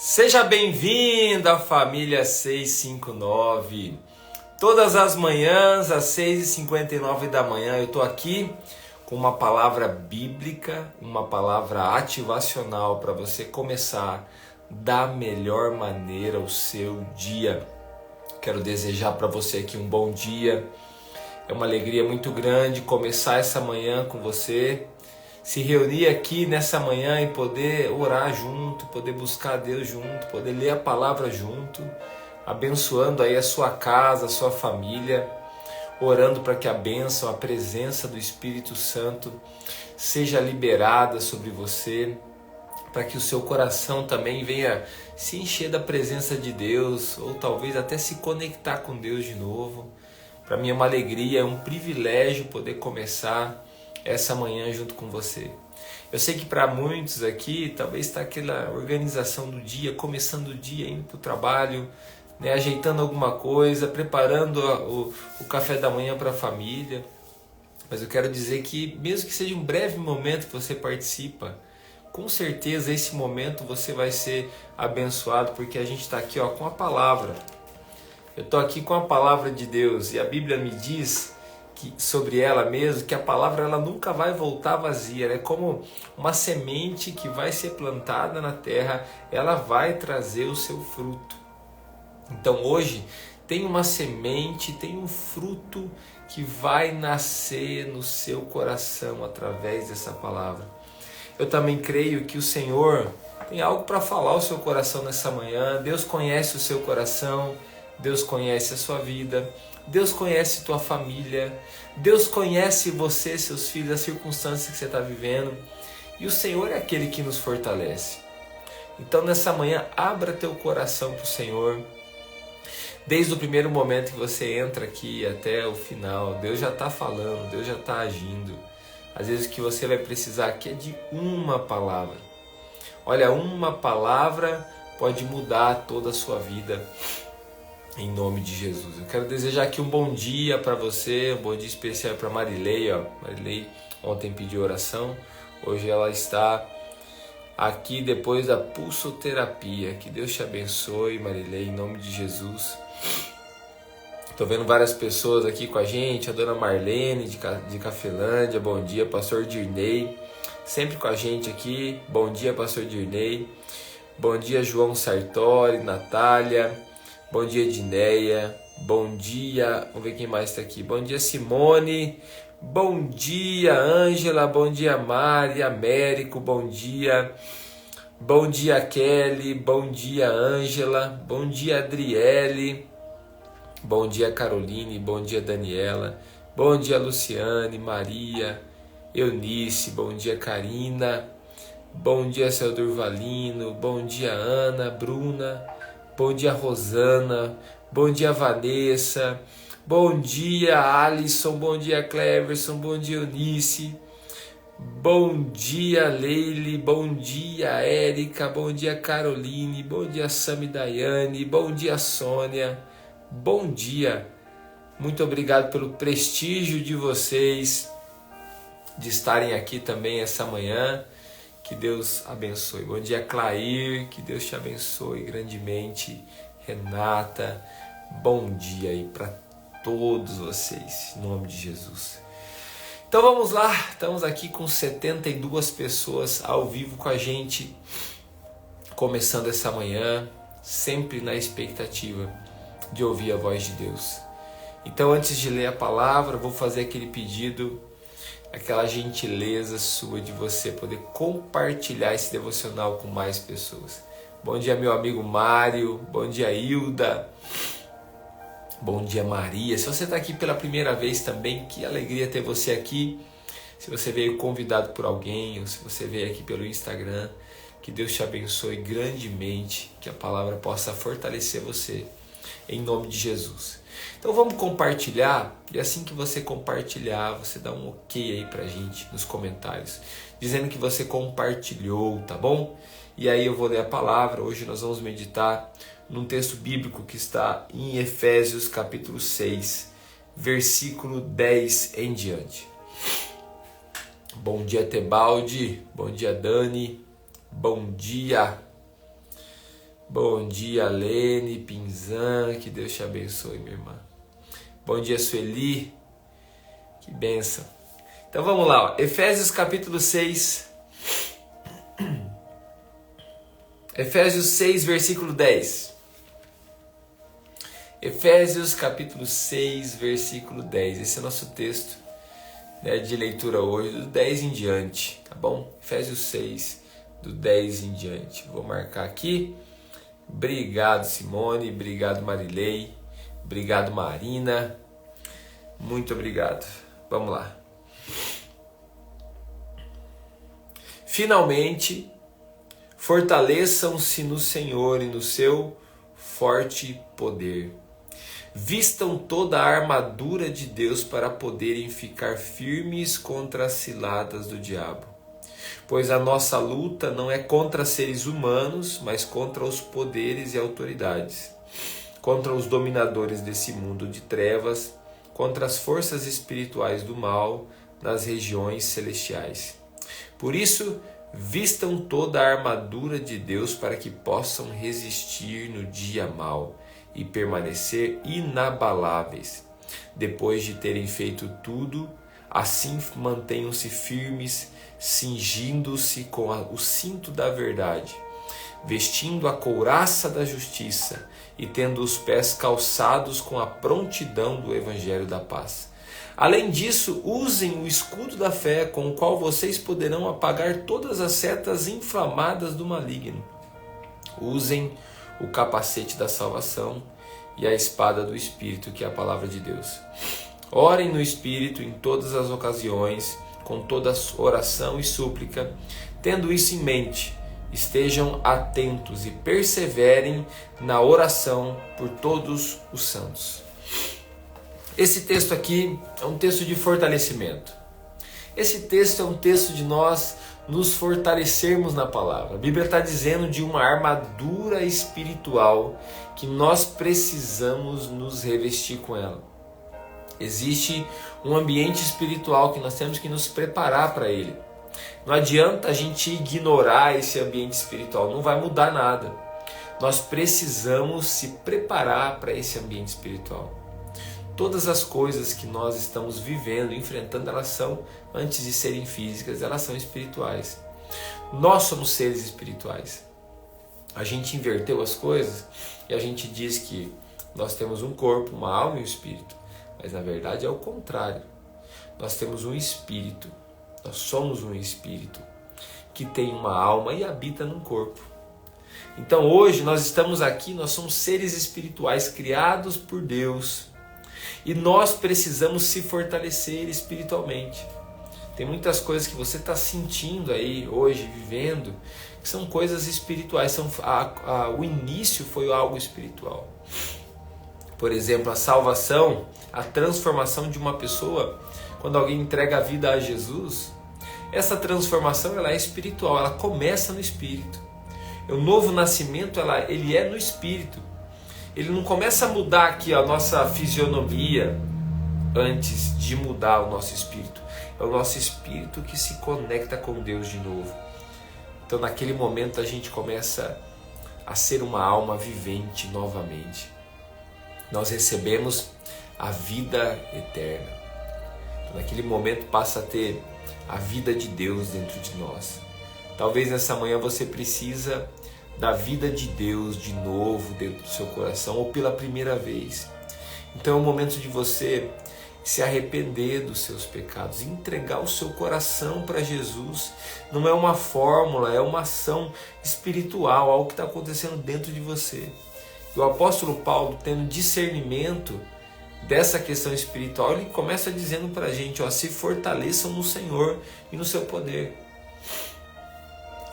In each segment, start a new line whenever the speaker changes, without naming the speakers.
Seja bem-vindo à família 659. Todas as manhãs, às 6h59 da manhã, eu estou aqui com uma palavra bíblica, uma palavra ativacional para você começar da melhor maneira o seu dia. Quero desejar para você aqui um bom dia. É uma alegria muito grande começar essa manhã com você. Se reunir aqui nessa manhã e poder orar junto, poder buscar Deus junto, poder ler a palavra junto, abençoando aí a sua casa, a sua família, orando para que a bênção, a presença do Espírito Santo seja liberada sobre você, para que o seu coração também venha se encher da presença de Deus, ou talvez até se conectar com Deus de novo. Para mim é uma alegria, é um privilégio poder começar essa manhã junto com você. Eu sei que para muitos aqui, talvez está aquela organização do dia, começando o dia, indo para o trabalho, né, ajeitando alguma coisa, preparando o café da manhã para a família. Mas eu quero dizer que mesmo que seja um breve momento que você participa, com certeza esse momento você vai ser abençoado, porque a gente está aqui com a palavra. Eu estou aqui com a palavra de Deus e a Bíblia me diz sobre ela mesmo, que a palavra ela nunca vai voltar vazia. Ela é como uma semente que vai ser plantada na terra, ela vai trazer o seu fruto. Então hoje tem uma semente, tem um fruto que vai nascer no seu coração através dessa palavra. Eu também creio que o Senhor tem algo para falar ao seu coração nessa manhã. Deus conhece o seu coração, Deus conhece a sua vida, Deus conhece tua família, Deus conhece você, seus filhos, as circunstâncias que você está vivendo, e o Senhor é aquele que nos fortalece. Então nessa manhã, abra teu coração para o Senhor. Desde o primeiro momento que você entra aqui até o final, Deus já está falando, Deus já está agindo. Às vezes o que você vai precisar aqui é de uma palavra. Olha, uma palavra pode mudar toda a sua vida. Em nome de Jesus. Eu quero desejar aqui um bom dia para você, um bom dia especial para Marilei. Marilei ontem pediu oração, hoje ela está aqui depois da pulsoterapia. Que Deus te abençoe, Marilei, em nome de Jesus. Estou vendo várias pessoas aqui com a gente, a dona Marlene de Cafelândia, bom dia, pastor Dirnei, sempre com a gente aqui, bom dia, pastor Dirnei, bom dia, João Sartori, Natália, bom dia, Dineia. Bom dia, vamos ver quem mais está aqui. Bom dia, Simone. Bom dia, Ângela. Bom dia, Mari, Américo. Bom dia. Bom dia, Kelly. Bom dia, Ângela. Bom dia, Adriele. Bom dia, Caroline. Bom dia, Daniela. Bom dia, Luciane, Maria, Eunice. Bom dia, Karina. Bom dia, seu Durvalino. Bom dia, Ana, Bruna. Bom dia, Rosana. Bom dia, Vanessa. Bom dia, Alisson. Bom dia, Cleverson. Bom dia, Eunice. Bom dia, Leile. Bom dia, Érica. Bom dia, Caroline. Bom dia, Sami Daiane. Bom dia, Sônia. Bom dia. Muito obrigado pelo prestígio de vocês de estarem aqui também essa manhã. Que Deus abençoe. Bom dia, Clair. Que Deus te abençoe grandemente. Renata, bom dia aí para todos vocês, em nome de Jesus. Então vamos lá, estamos aqui com 72 pessoas ao vivo com a gente, começando essa manhã, sempre na expectativa de ouvir a voz de Deus. Então antes de ler a palavra, vou fazer aquele pedido, aquela gentileza sua de você poder compartilhar esse devocional com mais pessoas. Bom dia, meu amigo Mário. Bom dia, Hilda. Bom dia, Maria. Se você está aqui pela primeira vez também, que alegria ter você aqui. Se você veio convidado por alguém, ou se você veio aqui pelo Instagram, que Deus te abençoe grandemente, que a palavra possa fortalecer você, em nome de Jesus. Então vamos compartilhar, e assim que você compartilhar, você dá um ok aí pra gente nos comentários, dizendo que você compartilhou, tá bom? E aí eu vou ler a palavra. Hoje nós vamos meditar num texto bíblico que está em Efésios capítulo 6, versículo 10 em diante. Bom dia, Tebaldi, bom dia, Dani, bom dia. Bom dia, Lene, Pinzan, que Deus te abençoe, minha irmã. Bom dia, Sueli, que bênção. Então vamos lá, ó. Efésios capítulo 6. Efésios 6, versículo 10. Efésios capítulo 6, versículo 10. Esse é o nosso texto, né, de leitura hoje, do 10 em diante, tá bom? Efésios 6, do 10 em diante. Vou marcar aqui. Obrigado, Simone. Obrigado, Marilei. Obrigado, Marina. Muito obrigado. Vamos lá. Finalmente, fortaleçam-se no Senhor e no seu forte poder. Vistam toda a armadura de Deus para poderem ficar firmes contra as ciladas do diabo. Pois a nossa luta não é contra seres humanos, mas contra os poderes e autoridades, contra os dominadores desse mundo de trevas, contra as forças espirituais do mal nas regiões celestiais. Por isso, vistam toda a armadura de Deus para que possam resistir no dia mau e permanecer inabaláveis. Depois de terem feito tudo, assim mantenham-se firmes, cingindo-se com o cinto da verdade, vestindo a couraça da justiça e tendo os pés calçados com a prontidão do evangelho da paz. Além disso, usem o escudo da fé, com o qual vocês poderão apagar todas as setas inflamadas do maligno. Usem o capacete da salvação e a espada do Espírito, que é a palavra de Deus. Orem no Espírito em todas as ocasiões, com toda oração e súplica. Tendo isso em mente, estejam atentos e perseverem na oração por todos os santos. Esse texto aqui é um texto de fortalecimento. Esse texto é um texto de nós nos fortalecermos na palavra. A Bíblia está dizendo de uma armadura espiritual que nós precisamos nos revestir com ela. Existe um ambiente espiritual que nós temos que nos preparar para ele. Não adianta a gente ignorar esse ambiente espiritual, não vai mudar nada. Nós precisamos se preparar para esse ambiente espiritual. Todas as coisas que nós estamos vivendo, enfrentando, elas são, antes de serem físicas, elas são espirituais. Nós somos seres espirituais. A gente inverteu as coisas e a gente diz que nós temos um corpo, uma alma e um espírito. Mas na verdade é o contrário. Nós temos um espírito, nós somos um espírito que tem uma alma e habita num corpo. Então hoje nós estamos aqui, nós somos seres espirituais criados por Deus. E nós precisamos se fortalecer espiritualmente. Tem muitas coisas que você está sentindo aí hoje, vivendo, que são coisas espirituais. O início foi algo espiritual. Por exemplo, a salvação, a transformação de uma pessoa, quando alguém entrega a vida a Jesus, essa transformação ela é espiritual, ela começa no espírito. O novo nascimento ele é no espírito. Ele não começa a mudar aqui a nossa fisionomia antes de mudar o nosso espírito. É o nosso espírito que se conecta com Deus de novo. Então naquele momento a gente começa a ser uma alma vivente novamente. Nós recebemos a vida eterna. Então, naquele momento passa a ter a vida de Deus dentro de nós. Talvez nessa manhã você precisa da vida de Deus de novo dentro do seu coração, ou pela primeira vez. Então é o momento de você se arrepender dos seus pecados, entregar o seu coração para Jesus. Não é uma fórmula, é uma ação espiritual, algo que está acontecendo dentro de você. E o apóstolo Paulo, tendo discernimento dessa questão espiritual, ele começa dizendo para a gente, se fortaleçam no Senhor e no seu poder.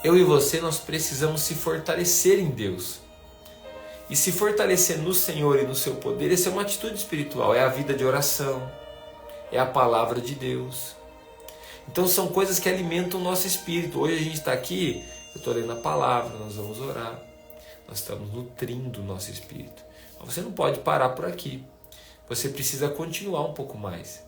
Eu e você, nós precisamos se fortalecer em Deus. E se fortalecer no Senhor e no seu poder, essa é uma atitude espiritual, é a vida de oração, é a palavra de Deus. Então são coisas que alimentam o nosso espírito. Hoje a gente está aqui, eu estou lendo a palavra, nós vamos orar. Nós estamos nutrindo o nosso espírito. Mas você não pode parar por aqui. Você precisa continuar um pouco mais.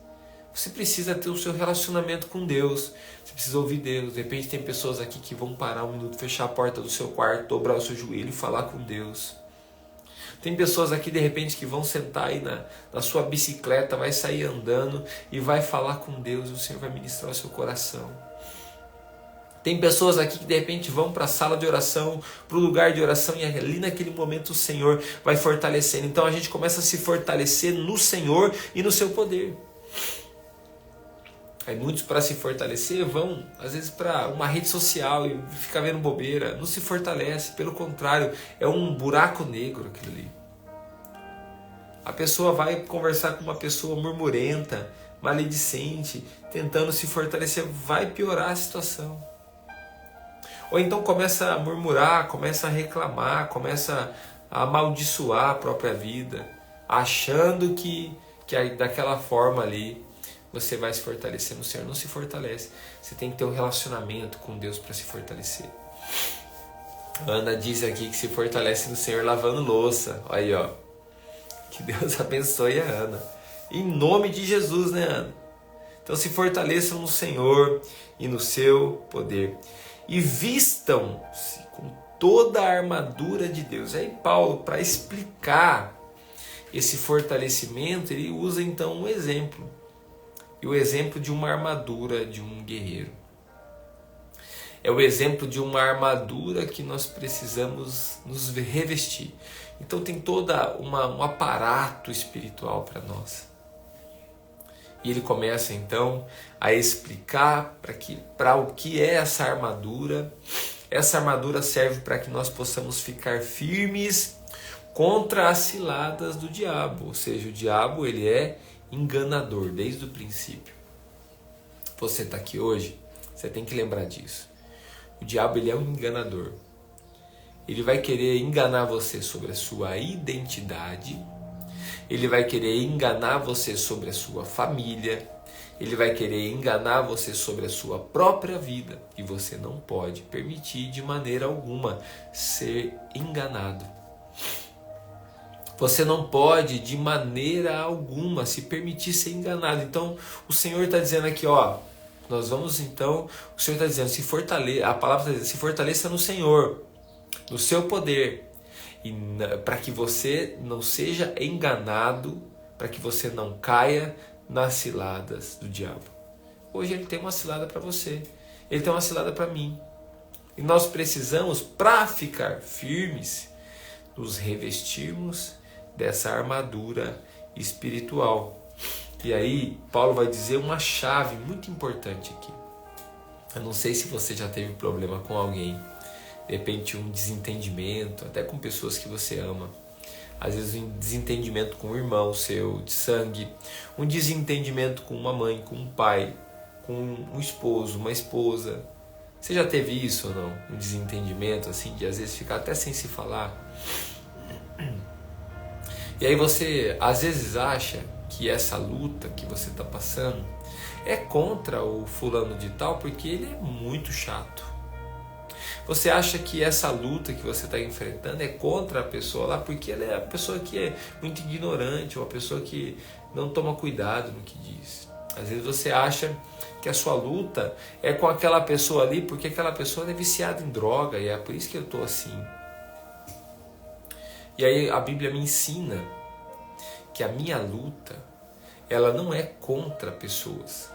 Você precisa ter o seu relacionamento com Deus. Você precisa ouvir Deus. De repente tem pessoas aqui que vão parar um minuto, fechar a porta do seu quarto, dobrar o seu joelho e falar com Deus. Tem pessoas aqui de repente que vão sentar aí na sua bicicleta, vai sair andando e vai falar com Deus e o Senhor vai ministrar o seu coração. Tem pessoas aqui que de repente vão para a sala de oração, para o lugar de oração e ali naquele momento o Senhor vai fortalecendo. Então a gente começa a se fortalecer no Senhor e no seu poder. Aí muitos para se fortalecer vão às vezes para uma rede social e fica vendo bobeira. Não se fortalece, pelo contrário, é um buraco negro aquilo ali. A pessoa vai conversar com uma pessoa murmurenta, maledicente, tentando se fortalecer, vai piorar a situação. Ou então começa a murmurar, começa a reclamar, começa a amaldiçoar a própria vida, achando que daquela forma ali você vai se fortalecer no Senhor. Não se fortalece. Você tem que ter um relacionamento com Deus para se fortalecer. Ana diz aqui que se fortalece no Senhor lavando louça. Aí, ó. Que Deus abençoe a Ana. Em nome de Jesus, né, Ana? Então se fortaleçam no Senhor e no seu poder. E vistam-se com toda a armadura de Deus. Aí Paulo, para explicar esse fortalecimento, ele usa então um exemplo. E o exemplo de uma armadura de um guerreiro. É o exemplo de uma armadura que nós precisamos nos revestir. Então tem todo um aparato espiritual para nós. E ele começa então a explicar para o que é essa armadura. Essa armadura serve para que nós possamos ficar firmes contra as ciladas do diabo. Ou seja, o diabo ele é enganador desde o princípio. Você está aqui hoje, você tem que lembrar disso. O diabo ele é um enganador. Ele vai querer enganar você sobre a sua identidade. Ele vai querer enganar você sobre a sua família. Ele vai querer enganar você sobre a sua própria vida. E você não pode permitir de maneira alguma ser enganado. Você não pode de maneira alguma se permitir ser enganado. Então o Senhor está dizendo aqui, ó, nós vamos então, o Senhor está dizendo, a palavra está dizendo, se fortaleça no Senhor, no seu poder, e para que você não seja enganado, para que você não caia nas ciladas do diabo. Hoje ele tem uma cilada para você, ele tem uma cilada para mim. E nós precisamos, para ficar firmes, nos revestirmos dessa armadura espiritual. E aí Paulo vai dizer uma chave muito importante aqui. Eu não sei se você já teve problema com alguém, de repente um desentendimento, até com pessoas que você ama. Às vezes um desentendimento com um irmão seu, de sangue, um desentendimento com uma mãe, com um pai, com um esposo, uma esposa. Você já teve isso ou não? Um desentendimento assim, de às vezes ficar até sem se falar. E aí você às vezes acha que essa luta que você está passando é contra o fulano de tal porque ele é muito chato. Você acha que essa luta que você está enfrentando é contra a pessoa lá porque ela é a pessoa que é muito ignorante ou a pessoa que não toma cuidado no que diz. Às vezes você acha que a sua luta é com aquela pessoa ali porque aquela pessoa é viciada em droga e é por isso que eu estou assim. E aí a Bíblia me ensina que a minha luta, ela não é contra pessoas.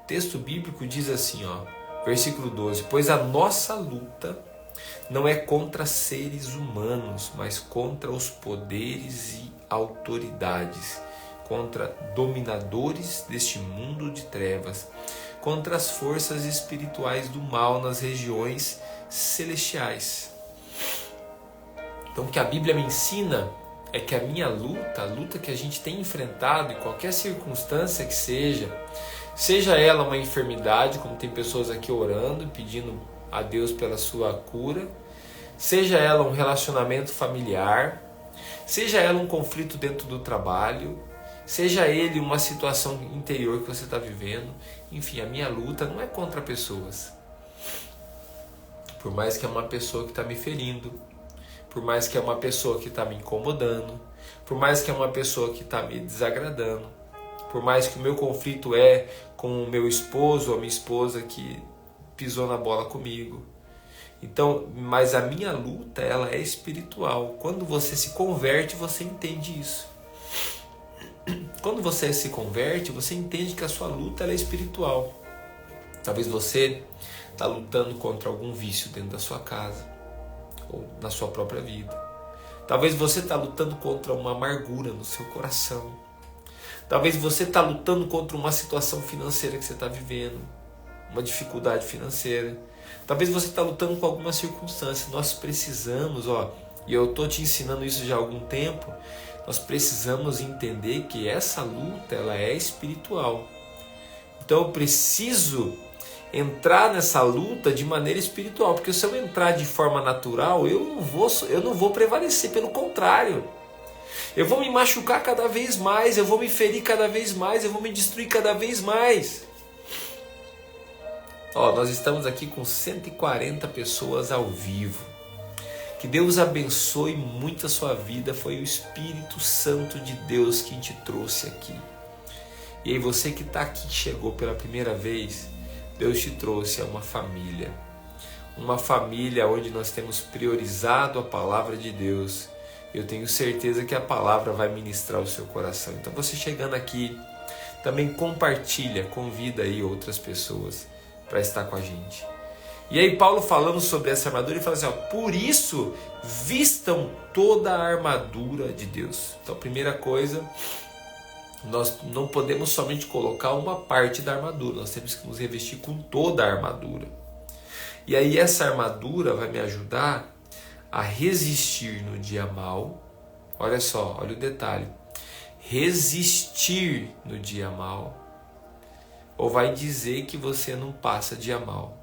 O texto bíblico diz assim, ó, versículo 12, pois a nossa luta não é contra seres humanos, mas contra os poderes e autoridades, contra dominadores deste mundo de trevas, contra as forças espirituais do mal nas regiões celestiais. Então o que a Bíblia me ensina é que a minha luta, a luta que a gente tem enfrentado em qualquer circunstância que seja ela uma enfermidade, como tem pessoas aqui orando, pedindo a Deus pela sua cura, seja ela um relacionamento familiar, seja ela um conflito dentro do trabalho, seja ele uma situação interior que você está vivendo, enfim, a minha luta não é contra pessoas. Por mais que é uma pessoa que está me ferindo, por mais que é uma pessoa que está me incomodando, por mais que é uma pessoa que está me desagradando, Por mais que o meu conflito é com o meu esposo ou a minha esposa que pisou na bola comigo. Então, mas a minha luta, ela é espiritual. Quando você se converte, você entende isso. Quando você se converte, você entende que a sua luta, ela é espiritual. Talvez você está lutando contra algum vício dentro da sua casa ou na sua própria vida. Talvez você está lutando contra uma amargura no seu coração. Talvez você está lutando contra uma situação financeira que você está vivendo, uma dificuldade financeira. Talvez você está lutando com alguma circunstância. Nós precisamos, e eu estou te ensinando isso já há algum tempo, nós precisamos entender que essa luta, ela é espiritual. Então eu preciso entrar nessa luta de maneira espiritual, porque se eu entrar de forma natural, eu não vou prevalecer, pelo contrário. Eu vou me machucar cada vez mais, eu vou me ferir cada vez mais, eu vou me destruir cada vez mais. Nós estamos aqui com 140 pessoas ao vivo. Que Deus abençoe muito a sua vida. Foi o Espírito Santo de Deus que te trouxe aqui. E aí você que está aqui, chegou pela primeira vez, Deus te trouxe a uma família. Uma família onde nós temos priorizado a palavra de Deus. Eu tenho certeza que a palavra vai ministrar o seu coração. Então você chegando aqui, também compartilha, convida aí outras pessoas para estar com a gente. E aí Paulo falando sobre essa armadura, ele fala assim, por isso vistam toda a armadura de Deus. Então a primeira coisa, nós não podemos somente colocar uma parte da armadura, nós temos que nos revestir com toda a armadura. E aí essa armadura vai me ajudar a resistir no dia mal. Olha só, olha o detalhe. Resistir no dia mal. Ou vai dizer que você não passa dia mal.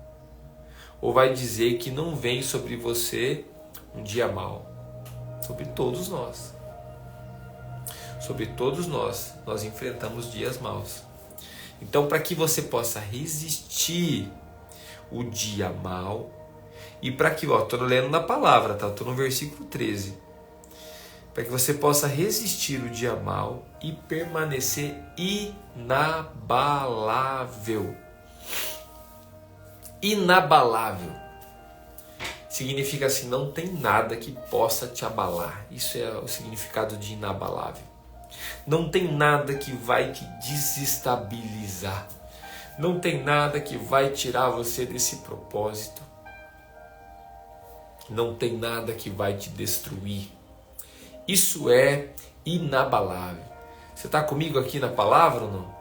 Ou vai dizer que não vem sobre você um dia mal. Sobre todos nós. Sobre todos nós enfrentamos dias maus. Então, para que você possa resistir o dia mal, e para que, estou lendo na palavra, tá? Estou no versículo 13. Para que você possa resistir o dia mal e permanecer inabalável. Inabalável. Significa assim, não tem nada que possa te abalar. Isso é o significado de inabalável. Não tem nada que vai te desestabilizar. Não tem nada que vai tirar você desse propósito. Não tem nada que vai te destruir. Isso é inabalável. Você está comigo aqui na palavra ou não?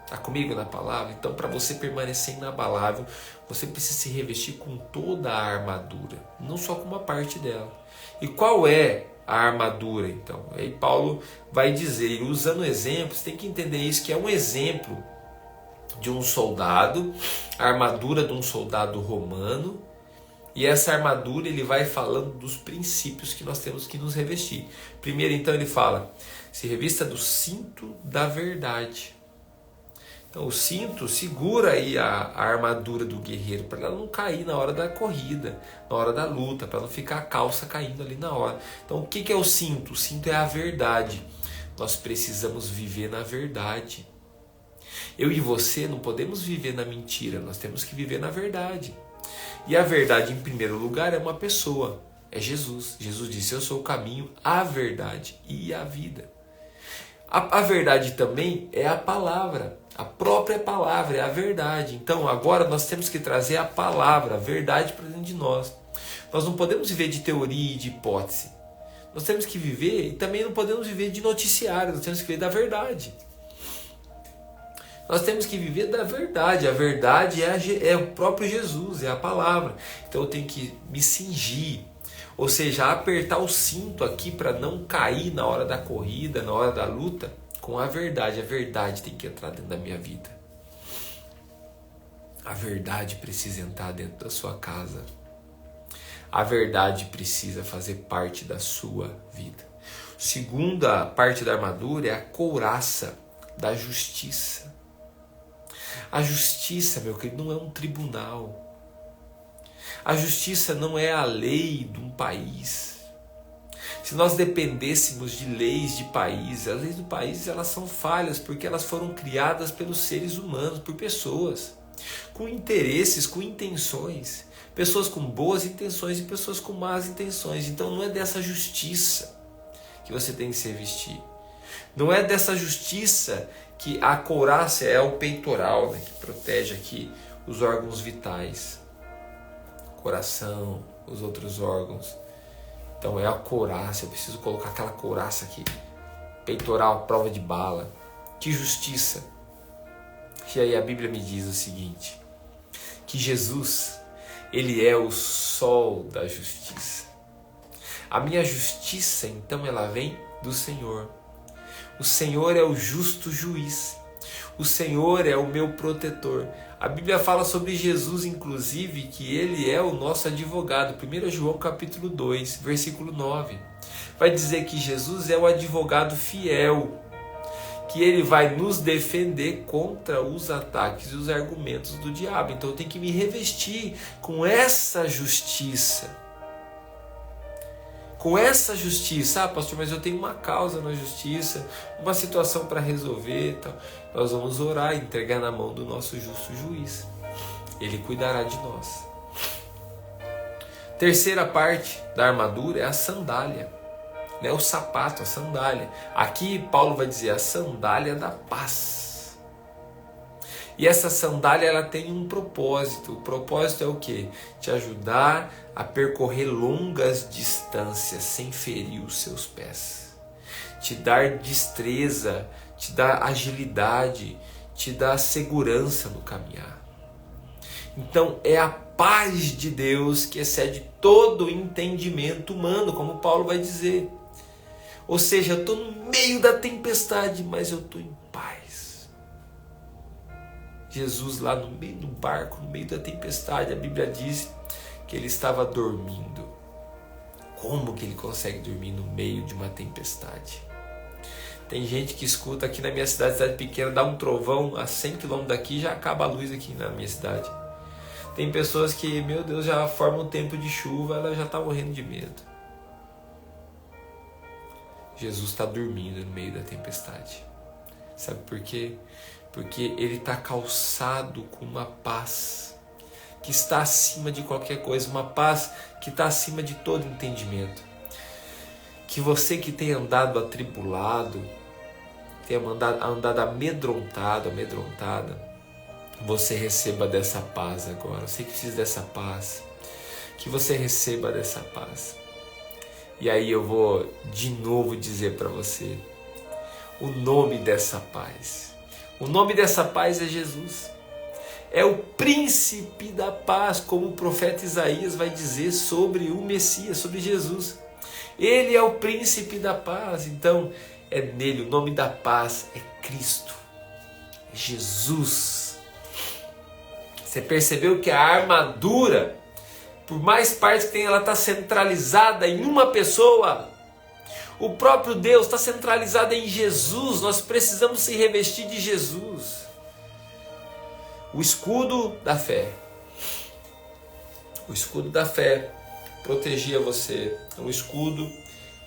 Está comigo na palavra? Então, para você permanecer inabalável, você precisa se revestir com toda a armadura, não só com uma parte dela. E qual é a armadura, então? Aí Paulo vai dizer, usando exemplos, tem que entender isso, que é um exemplo de um soldado, a armadura de um soldado romano. E essa armadura, ele vai falando dos princípios que nós temos que nos revestir. Primeiro, então, ele fala, se revista do cinto da verdade. Então, o cinto segura aí a armadura do guerreiro, para ela não cair na hora da corrida, na hora da luta, para não ficar a calça caindo ali na hora. Então, o que é o cinto? O cinto é a verdade. Nós precisamos viver na verdade. Eu e você não podemos viver na mentira, nós temos que viver na verdade. E a verdade, em primeiro lugar, é uma pessoa, é Jesus. Jesus disse, eu sou o caminho, a verdade e a vida. A verdade também é a palavra, a própria palavra é a verdade. Então agora nós temos que trazer a palavra, a verdade para dentro de nós. Nós não podemos viver de teoria e de hipótese. Nós temos que viver, e também não podemos viver de noticiário, nós temos que viver da verdade. Nós temos que viver da verdade. A verdade é o próprio Jesus, é a palavra. Então eu tenho que me cingir, ou seja, apertar o cinto aqui para não cair na hora da corrida, na hora da luta, com a verdade. A verdade tem que entrar dentro da minha vida. A verdade precisa entrar dentro da sua casa. A verdade precisa fazer parte da sua vida. Segunda parte da armadura é a couraça da justiça. A justiça, meu querido, não é um tribunal. A justiça não é a lei de um país. Se nós dependêssemos de leis de país, as leis do país elas são falhas porque elas foram criadas pelos seres humanos, por pessoas, com interesses, com intenções, pessoas com boas intenções e pessoas com más intenções. Então não é dessa justiça que você tem que se vestir. Não é dessa justiça que a couraça é o peitoral, né, que protege aqui os órgãos vitais, coração, os outros órgãos. Então é a couraça, eu preciso colocar aquela couraça aqui, peitoral, prova de bala. Que justiça! E aí a Bíblia me diz o seguinte, que Jesus, Ele é o sol da justiça. A minha justiça, então, ela vem do Senhor. O Senhor é o justo juiz. O Senhor é o meu protetor. A Bíblia fala sobre Jesus, inclusive, que Ele é o nosso advogado. 1 João capítulo 2, versículo 9. Vai dizer que Jesus é o advogado fiel, que Ele vai nos defender contra os ataques e os argumentos do diabo. Então eu tenho que me revestir com essa justiça. Com essa justiça, pastor, mas eu tenho uma causa na justiça, uma situação para resolver, tal. Nós vamos orar e entregar na mão do nosso justo juiz. Ele cuidará de nós. Terceira parte da armadura é a sandália, né? O sapato, a sandália. Aqui Paulo vai dizer a sandália da paz. E essa sandália ela tem um propósito. O propósito é o quê? Te ajudar a percorrer longas distâncias sem ferir os seus pés. Te dar destreza, te dar agilidade, te dar segurança no caminhar. Então é a paz de Deus que excede todo o entendimento humano, como Paulo vai dizer. Ou seja, eu estou no meio da tempestade, mas eu estou em paz. Jesus lá no meio do barco, no meio da tempestade, a Bíblia diz que ele estava dormindo. Como que ele consegue dormir no meio de uma tempestade? Tem gente que escuta aqui na minha cidade pequena, dá um trovão a 100 km daqui e já acaba a luz aqui na minha cidade. Tem pessoas que, meu Deus, já formam um tempo de chuva, ela já está morrendo de medo. Jesus está dormindo no meio da tempestade. Sabe por quê? Porque ele está calçado com uma paz que está acima de qualquer coisa, uma paz que está acima de todo entendimento. Que você que tem andado atribulado, tem andado amedrontado, amedrontada, você receba dessa paz agora. Você que precisa dessa paz, que você receba dessa paz. E aí eu vou de novo dizer para você o nome dessa paz. O nome dessa paz é Jesus. É o príncipe da paz, como o profeta Isaías vai dizer sobre o Messias, sobre Jesus. Ele é o príncipe da paz, então é nele, o nome da paz é Cristo, é Jesus. Você percebeu que a armadura, por mais partes que tem, ela está centralizada em uma pessoa. O próprio Deus está centralizado em Jesus. Nós precisamos se revestir de Jesus. O escudo da fé. O escudo da fé protegia você. O escudo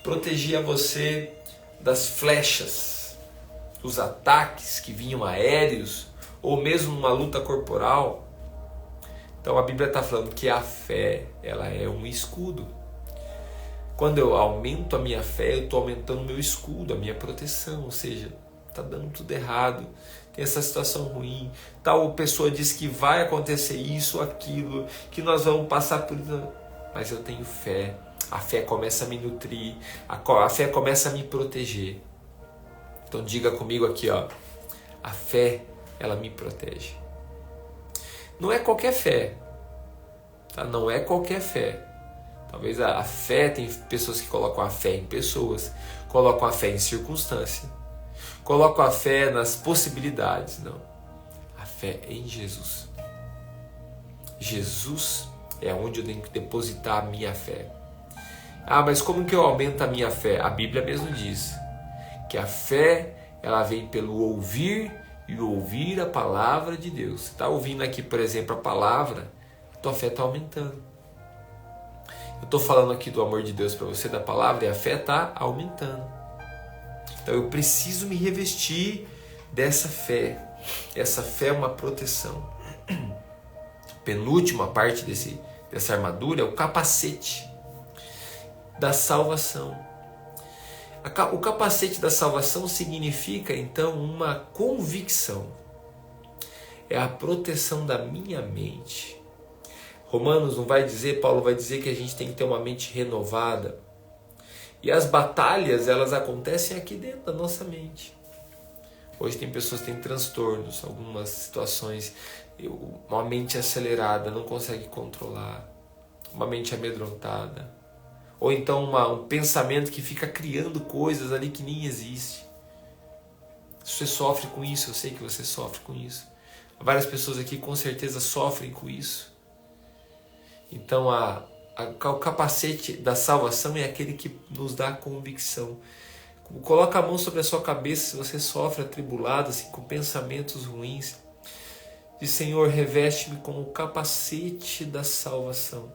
protegia você das flechas, dos ataques que vinham aéreos, ou mesmo numa luta corporal. Então a Bíblia está falando que a fé, ela é um escudo. Quando eu aumento a minha fé, eu estou aumentando o meu escudo, a minha proteção. Ou seja, está dando tudo errado, tem essa situação ruim, tal pessoa diz que vai acontecer isso, aquilo, que nós vamos passar por isso. Mas eu tenho fé, a fé começa a me nutrir, a fé começa a me proteger. Então diga comigo aqui, ó, a fé, ela me protege. Não é qualquer fé, tá? Não é qualquer fé. Talvez a fé, tem pessoas que colocam a fé em pessoas, colocam a fé em circunstância, colocam a fé nas possibilidades. Não, a fé é em Jesus. Jesus é onde eu tenho que depositar a minha fé. Ah, mas como que eu aumento a minha fé? A Bíblia mesmo diz que a fé, ela vem pelo ouvir e ouvir a palavra de Deus. Você está ouvindo aqui, por exemplo, a palavra, a tua fé está aumentando. Eu estou falando aqui do amor de Deus para você, da palavra, e a fé está aumentando. Então eu preciso me revestir dessa fé. Essa fé é uma proteção. Penúltima parte dessa armadura é o capacete da salvação. O capacete da salvação significa então uma convicção. É a proteção da minha mente. Romanos não vai dizer, Paulo vai dizer que a gente tem que ter uma mente renovada. E as batalhas, elas acontecem aqui dentro da nossa mente. Hoje tem pessoas que têm transtornos, algumas situações, uma mente acelerada, não consegue controlar, uma mente amedrontada. Ou então um pensamento que fica criando coisas ali que nem existe. Você sofre com isso, eu sei que você sofre com isso. Várias pessoas aqui com certeza sofrem com isso. Então o capacete da salvação é aquele que nos dá convicção. Coloca a mão sobre a sua cabeça se você sofre atribulado, assim, com pensamentos ruins. Diz, Senhor, reveste-me com o capacete da salvação.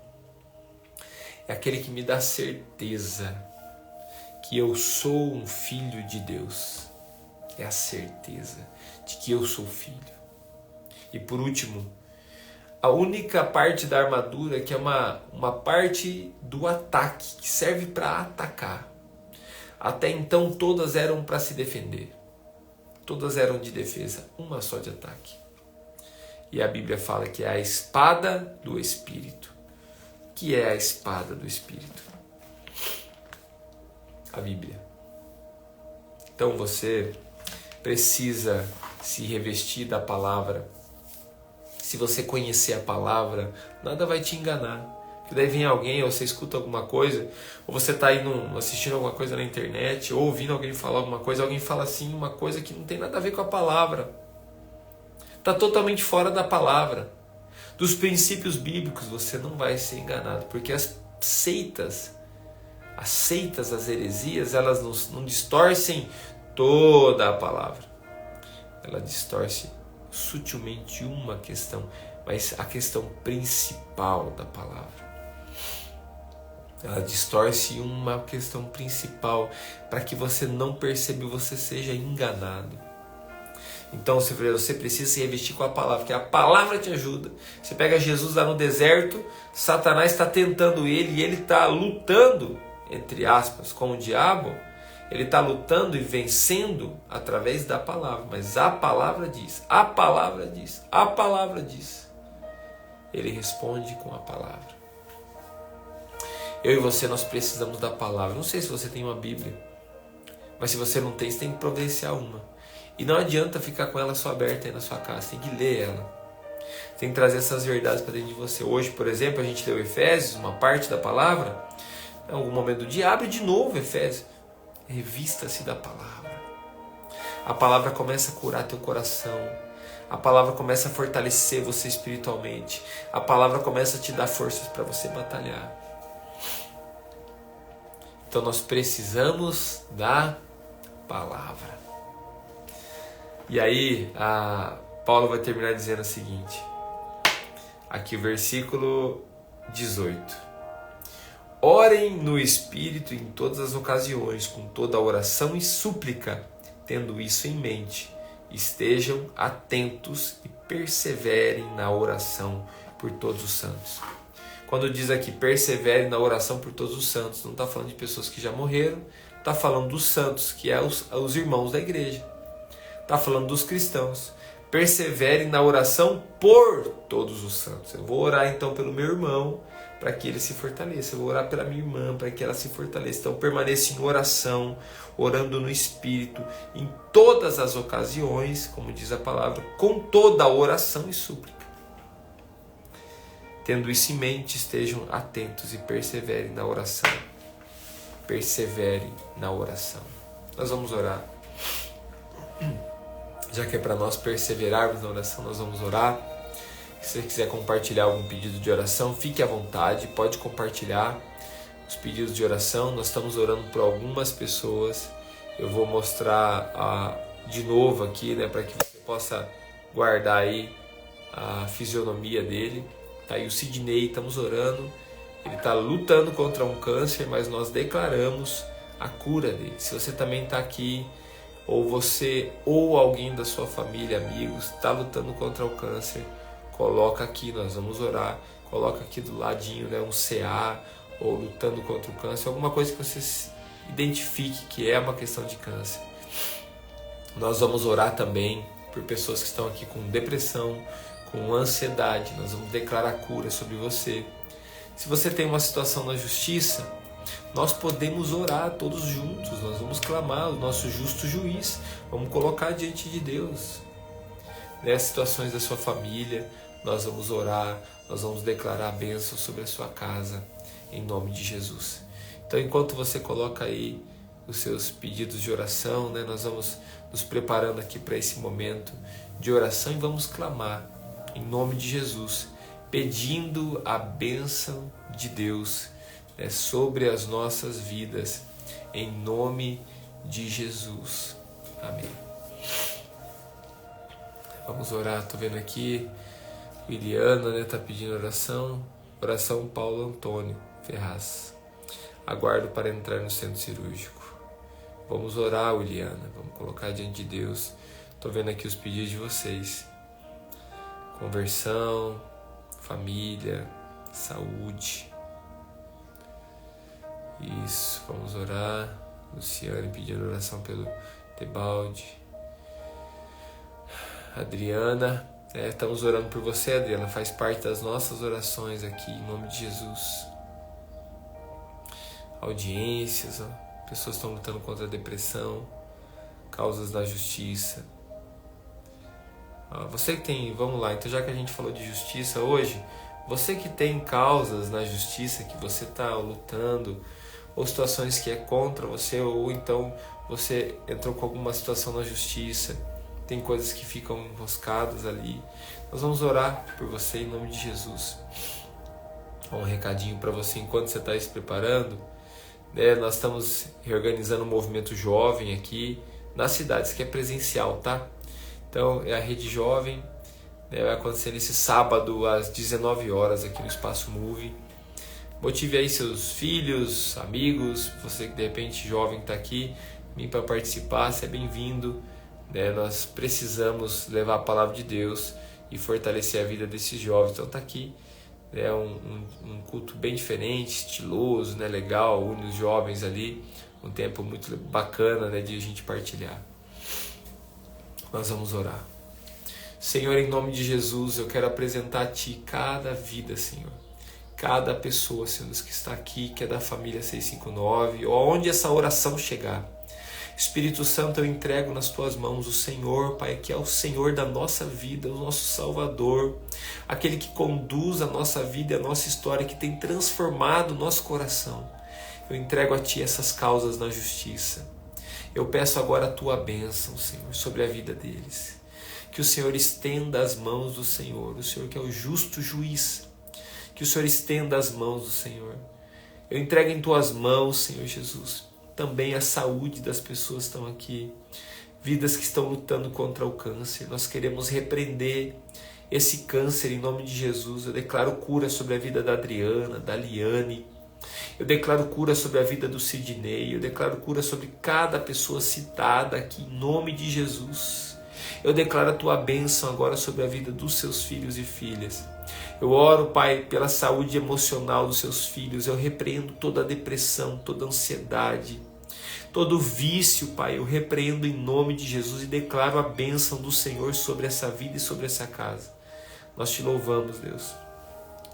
É aquele que me dá certeza que eu sou um filho de Deus. É a certeza de que eu sou filho. E por último, a única parte da armadura que é uma parte do ataque, que serve para atacar. Até então todas eram para se defender. Todas eram de defesa, uma só de ataque. E a Bíblia fala que é a espada do Espírito. O que é a espada do Espírito? A Bíblia. Então você precisa se revestir da palavra. Se você conhecer a palavra, nada vai te enganar. Que daí vem alguém, ou você escuta alguma coisa, ou você está aí assistindo alguma coisa na internet, ou ouvindo alguém falar alguma coisa, alguém fala assim, uma coisa que não tem nada a ver com a palavra. Está totalmente fora da palavra. Dos princípios bíblicos você não vai ser enganado, porque as seitas, as heresias, elas não distorcem toda a palavra. Ela distorce sutilmente uma questão, mas a questão principal da palavra. Ela distorce uma questão principal para que você não perceba e você seja enganado. Então você precisa se revestir com a palavra, porque a palavra te ajuda. Você pega Jesus lá no deserto, Satanás está tentando ele e ele está lutando, entre aspas, com o diabo. Ele está lutando e vencendo através da palavra. Mas a palavra diz, a palavra diz, a palavra diz. Ele responde com a palavra. Eu e você, nós precisamos da palavra. Não sei se você tem uma Bíblia, mas se você não tem, você tem que providenciar uma. E não adianta ficar com ela só aberta aí na sua casa, você tem que ler ela. Tem que trazer essas verdades para dentro de você. Hoje, por exemplo, a gente leu Efésios, uma parte da palavra. Em algum momento do dia, abre de novo Efésios. Revista-se da palavra. A palavra começa a curar teu coração. A palavra começa a fortalecer você espiritualmente. A palavra começa a te dar forças para você batalhar. Então nós precisamos da palavra. E aí, Paulo vai terminar dizendo o seguinte. Aqui o versículo 18. Orem no Espírito em todas as ocasiões, com toda oração e súplica, tendo isso em mente. Estejam atentos e perseverem na oração por todos os santos. Quando diz aqui, persevere na oração por todos os santos, não está falando de pessoas que já morreram, está falando dos santos, que é os irmãos da igreja. Está falando dos cristãos. Persevere na oração por todos os santos. Eu vou orar então pelo meu irmão, para que ele se fortaleça. Eu vou orar pela minha irmã, para que ela se fortaleça. Então permaneça em oração, orando no Espírito, em todas as ocasiões, como diz a palavra, com toda a oração e súplica. Tendo isso em mente, estejam atentos e perseverem na oração. Persevere na oração. Nós vamos orar. Já que é para nós perseverarmos na oração, nós vamos orar. Se você quiser compartilhar algum pedido de oração, fique à vontade, pode compartilhar os pedidos de oração. Nós estamos orando por algumas pessoas. Eu vou mostrar de novo aqui, né, para que você possa guardar aí a fisionomia dele. Tá aí o Sidney, estamos orando Ele está lutando contra um câncer, mas nós declaramos a cura dele. Se você também está aqui, ou você ou alguém da sua família, amigos, está lutando contra o câncer, coloca aqui, nós vamos orar. Coloca aqui do ladinho, né, um CA, ou lutando contra o câncer, alguma coisa que você identifique que é uma questão de câncer. Nós vamos orar também por pessoas que estão aqui com depressão, com ansiedade. Nós vamos declarar cura sobre você. Se você tem uma situação na justiça, nós podemos orar todos juntos. Nós vamos clamar o nosso justo juiz. Vamos colocar diante de Deus. Nas situações da sua família, nós vamos orar. Nós vamos declarar a bênção sobre a sua casa, em nome de Jesus. Então, enquanto você coloca aí os seus pedidos de oração, né, nós vamos nos preparando aqui para esse momento de oração e vamos clamar, em nome de Jesus, pedindo a bênção de Deus, né, sobre as nossas vidas, em nome de Jesus. Amém. Vamos orar, estou vendo aqui, Liliana, né, tá pedindo oração. Oração Paulo Antônio Ferraz. Aguardo para entrar no centro cirúrgico. Vamos orar, Liliana. Vamos colocar diante de Deus. Estou vendo aqui os pedidos de vocês. Conversão, família, saúde. Isso, vamos orar. Luciane pedindo oração pelo Tebaldi. Adriana. Estamos orando por você, Adriana, faz parte das nossas orações aqui, em nome de Jesus. Audiências, pessoas estão lutando contra a depressão, causas da justiça. Você que tem, vamos lá, então já que a gente falou de justiça hoje, você que tem causas na justiça, que você está lutando, ou situações que é contra você, ou então você entrou com alguma situação na justiça, tem coisas que ficam enroscadas ali. Nós vamos orar por você em nome de Jesus. Um recadinho para você enquanto você está se preparando. Nós estamos reorganizando um movimento jovem aqui nas cidades, que é presencial, tá? Então é a Rede Jovem, vai acontecer nesse sábado às 19 horas aqui no Espaço Move. Motive aí seus filhos, amigos, você que de repente jovem está aqui, vem para participar, você é bem-vindo. Nós precisamos levar a palavra de Deus e fortalecer a vida desses jovens. Então está aqui, um culto bem diferente, estiloso, legal, une os jovens ali, um tempo muito bacana, de a gente partilhar. Nós vamos orar. Senhor, em nome de Jesus, eu quero apresentar a Ti cada vida, Senhor. Cada pessoa, Senhor, que está aqui, que é da família 659, ou aonde essa oração chegar. Espírito Santo, eu entrego nas Tuas mãos o Senhor, Pai, que é o Senhor da nossa vida, o nosso Salvador, aquele que conduz a nossa vida e a nossa história, que tem transformado o nosso coração. Eu entrego a Ti essas causas na justiça. Eu peço agora a Tua bênção, Senhor, sobre a vida deles. Que o Senhor estenda as mãos do Senhor, o Senhor que é o justo juiz. Que o Senhor estenda as mãos do Senhor. Eu entrego em Tuas mãos, Senhor Jesus, também a saúde das pessoas que estão aqui, vidas que estão lutando contra o câncer. Nós queremos repreender esse câncer em nome de Jesus. Eu declaro cura sobre a vida da Adriana, da Liane. Eu declaro cura sobre a vida do Sidney. Eu declaro cura sobre cada pessoa citada aqui em nome de Jesus. Eu declaro a Tua bênção agora sobre a vida dos seus filhos e filhas. Eu oro, Pai, pela saúde emocional dos seus filhos. Eu repreendo toda a depressão, toda a ansiedade, todo vício, Pai. Eu repreendo em nome de Jesus e declaro a bênção do Senhor sobre essa vida e sobre essa casa. Nós Te louvamos, Deus.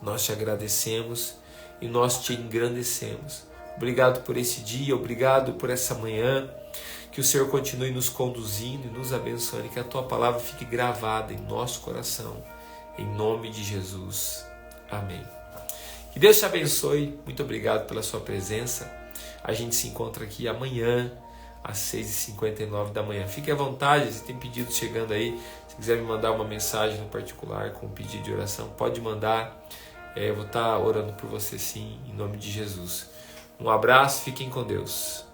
Nós Te agradecemos e nós Te engrandecemos. Obrigado por esse dia, obrigado por essa manhã. Que o Senhor continue nos conduzindo e nos abençoando, que a Tua palavra fique gravada em nosso coração. Em nome de Jesus. Amém. Que Deus te abençoe. Muito obrigado pela sua presença. A gente se encontra aqui amanhã, às 6h59 da manhã. Fique à vontade, se tem pedidos chegando aí. Se quiser me mandar uma mensagem no particular com um pedido de oração, pode mandar. Eu vou estar orando por você sim, em nome de Jesus. Um abraço, fiquem com Deus.